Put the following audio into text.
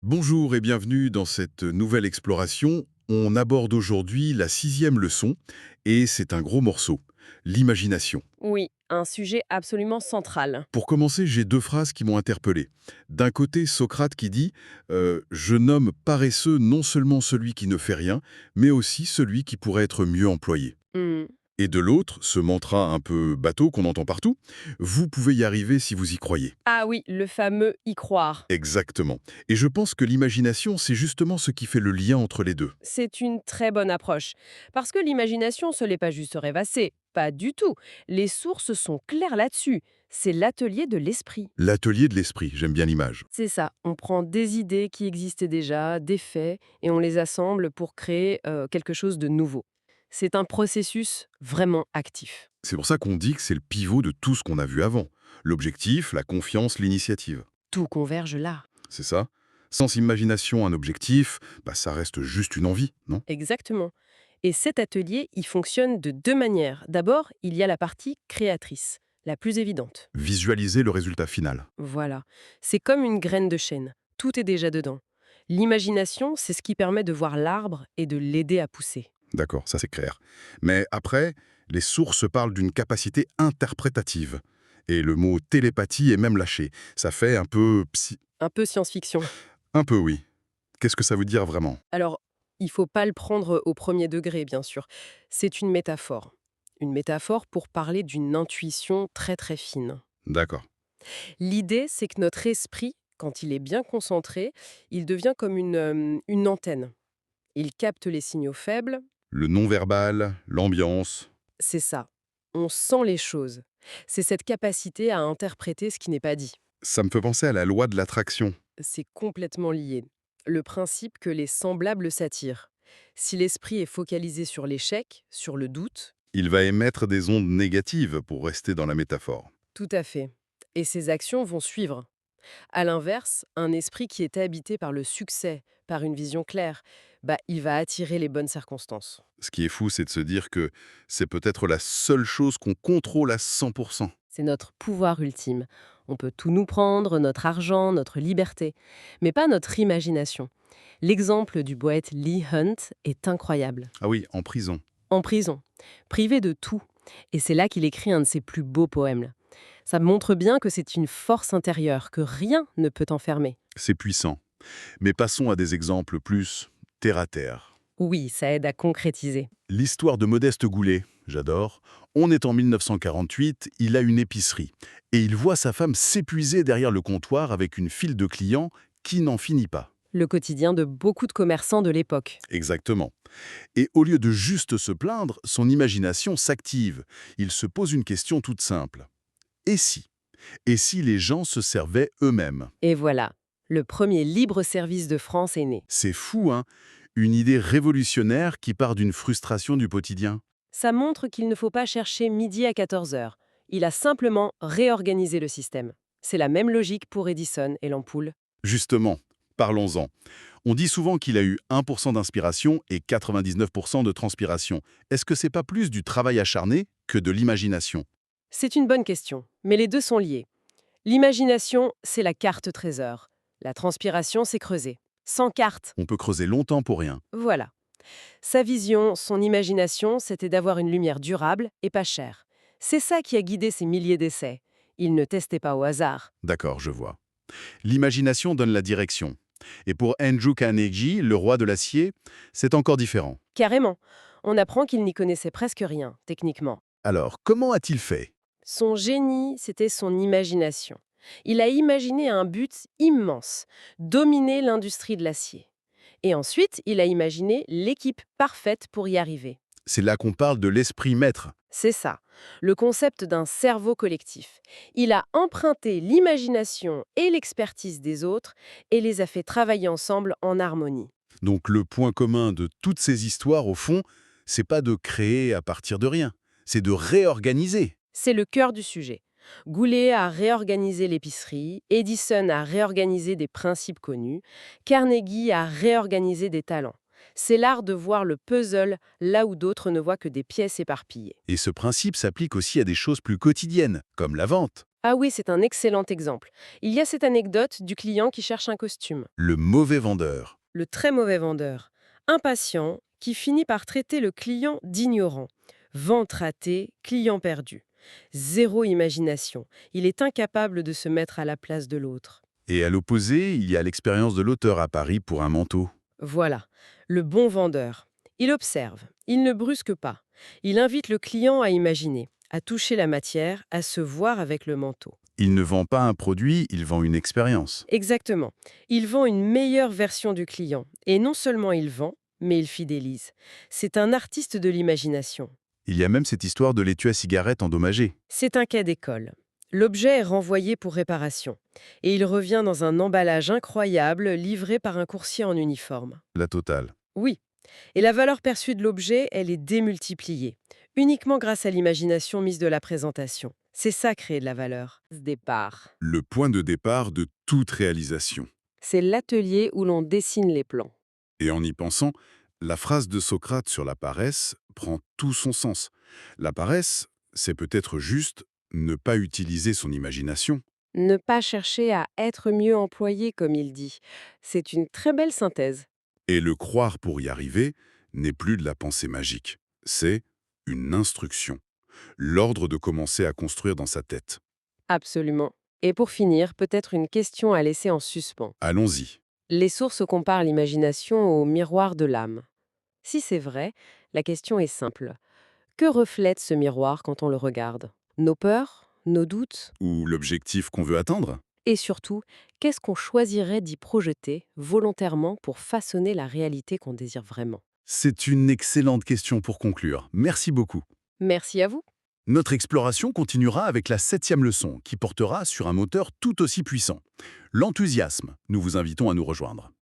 Bonjour et bienvenue dans cette nouvelle exploration. On aborde aujourd'hui la sixième leçon et c'est un gros morceau, l'imagination. Oui, un sujet absolument central. Pour commencer, j'ai deux phrases qui m'ont interpellé. D'un côté, Socrate qui dit Je nomme paresseux non seulement celui qui ne fait rien, mais aussi celui qui pourrait être mieux employé. Hmm. Et de l'autre, ce mantra un peu bateau qu'on entend partout, vous pouvez y arriver si vous y croyez. Ah oui, le fameux y croire. Exactement. Et je pense que l'imagination, c'est justement ce qui fait le lien entre les deux. C'est une très bonne approche. Parce que l'imagination, ce n'est pas juste rêvasser. Pas du tout. Les sources sont claires là-dessus. C'est l'atelier de l'esprit. L'atelier de l'esprit, j'aime bien l'image. C'est ça. On prend des idées qui existaient déjà, des faits, et on les assemble pour créer quelque chose de nouveau. C'est un processus vraiment actif. C'est pour ça qu'on dit que c'est le pivot de tout ce qu'on a vu avant. L'objectif, la confiance, l'initiative. Tout converge là. C'est ça. Sans imagination, un objectif, ça reste juste une envie, non? Exactement. Et cet atelier, il fonctionne de deux manières. D'abord, il y a la partie créatrice, la plus évidente. Visualiser le résultat final. Voilà. C'est comme une graine de chêne. Tout est déjà dedans. L'imagination, c'est ce qui permet de voir l'arbre et de l'aider à pousser. D'accord, ça c'est clair. Mais après, les sources parlent d'une capacité interprétative. Et le mot télépathie est même lâché. Ça fait un peu psy. Un peu science-fiction. Un peu oui. Qu'est-ce que ça veut dire vraiment? Alors, il faut pas le prendre au premier degré, bien sûr. C'est une métaphore. Une métaphore pour parler d'une intuition très très fine. D'accord. L'idée, c'est que notre esprit, quand il est bien concentré, il devient comme une antenne. Il capte les signaux faibles, Le non-verbal, l'ambiance. c'est ça. On sent les choses. C'est cette capacité à interpréter ce qui n'est pas dit. Ça me fait penser à la loi de l'attraction. C'est complètement lié. Le principe que les semblables s'attirent. Si l'esprit est focalisé sur l'échec, sur le doute, Il va émettre des ondes négatives pour rester dans la métaphore. tout à fait. Et ses actions vont suivre. À l'inverse, un esprit qui est habité par le succès, par une vision claire, il va attirer les bonnes circonstances. Ce qui est fou, c'est de se dire que c'est peut-être la seule chose qu'on contrôle à 100%. C'est notre pouvoir ultime. On peut tout nous prendre, notre argent, notre liberté, mais pas notre imagination. L'exemple du poète Lee Hunt est incroyable. Ah oui, en prison. En prison, privé de tout. Et c'est là qu'il écrit un de ses plus beaux poèmes. Ça montre bien que c'est une force intérieure, que rien ne peut enfermer. C'est puissant. Mais passons à des exemples plus terre à terre. Oui, ça aide à concrétiser. L'histoire de Modeste Goulet, j'adore. On est en 1948, il a une épicerie. Et il voit sa femme s'épuiser derrière le comptoir avec une file de clients qui n'en finit pas. Le quotidien de beaucoup de commerçants de l'époque. Exactement. Et au lieu de juste se plaindre, son imagination s'active. Il se pose une question toute simple. Et si? Et si les gens se servaient eux-mêmes? Et voilà, le premier libre-service de France est né. C'est fou, hein? Une idée révolutionnaire qui part d'une frustration du quotidien. Ça montre qu'il ne faut pas chercher midi à 14 heures. Il a simplement réorganisé le système. C'est la même logique pour Edison et l'ampoule. Justement, parlons-en. On dit souvent qu'il a eu 1% d'inspiration et 99% de transpiration. Est-ce que c'est pas plus du travail acharné que de l'imagination? C'est une bonne question, mais les deux sont liés. L'imagination, c'est la carte trésor. La transpiration, c'est creuser. Sans carte, On peut creuser longtemps pour rien. voilà. Sa vision, son imagination, c'était d'avoir une lumière durable et pas chère. C'est ça qui a guidé ses milliers d'essais. Il ne testait pas au hasard. D'accord, je vois. L'imagination donne la direction. Et pour Andrew Carnegie, le roi de l'acier, c'est encore différent. Carrément. On apprend qu'il n'y connaissait presque rien, techniquement. Alors, comment a-t-il fait? Son génie, c'était son imagination. Il a imaginé un but immense, dominer l'industrie de l'acier. Et ensuite, il a imaginé l'équipe parfaite pour y arriver. C'est là qu'on parle de l'esprit maître. C'est ça, le concept d'un cerveau collectif. Il a emprunté l'imagination et l'expertise des autres et les a fait travailler ensemble en harmonie. Donc le point commun de toutes ces histoires, au fond, c'est pas de créer à partir de rien, c'est de réorganiser. C'est le cœur du sujet. Goulet a réorganisé l'épicerie, Edison a réorganisé des principes connus, Carnegie a réorganisé des talents. C'est l'art de voir le puzzle là où d'autres ne voient que des pièces éparpillées. Et ce principe s'applique aussi à des choses plus quotidiennes, comme la vente. Ah oui, c'est un excellent exemple. Il y a cette anecdote du client qui cherche un costume. Le mauvais vendeur. Le très mauvais vendeur. Impatient, qui finit par traiter le client d'ignorant. Vente ratée, client perdu. Zéro imagination. Il est incapable de se mettre à la place de l'autre. Et à l'opposé, il y a l'expérience de l'auteur à Paris pour un manteau. Voilà, le bon vendeur. Il observe, il ne brusque pas. Il invite le client à imaginer, à toucher la matière, à se voir avec le manteau. Il ne vend pas un produit, il vend une expérience. Exactement. Il vend une meilleure version du client. Et non seulement il vend, mais il fidélise. C'est un artiste de l'imagination. Il y a même cette histoire de l'étui à cigarette endommagé. C'est un cas d'école. L'objet est renvoyé pour réparation. Et il revient dans un emballage incroyable livré par un coursier en uniforme. La totale. Oui. Et la valeur perçue de l'objet, elle est démultipliée. Uniquement grâce à l'imagination mise de la présentation. C'est ça créer de la valeur. Ce départ. Le point de départ de toute réalisation. C'est l'atelier où l'on dessine les plans. Et en y pensant, la phrase de Socrate sur la paresse prend tout son sens. La paresse, c'est peut-être juste ne pas utiliser son imagination. Ne pas chercher à être mieux employé, comme il dit. C'est une très belle synthèse. Et le croire pour y arriver n'est plus de la pensée magique. C'est une instruction. L'ordre de commencer à construire dans sa tête. Absolument. Et pour finir, peut-être une question à laisser en suspens. Allons-y. Les sources comparent l'imagination au miroir de l'âme. Si c'est vrai, la question est simple. Que reflète ce miroir quand on le regarde? Nos peurs? Nos doutes? Ou l'objectif qu'on veut atteindre? Et surtout, qu'est-ce qu'on choisirait d'y projeter volontairement pour façonner la réalité qu'on désire vraiment? C'est une excellente question pour conclure. Merci beaucoup. Merci à vous. Notre exploration continuera avec la 7e leçon, qui portera sur un moteur tout aussi puissant. L'enthousiasme. Nous vous invitons à nous rejoindre.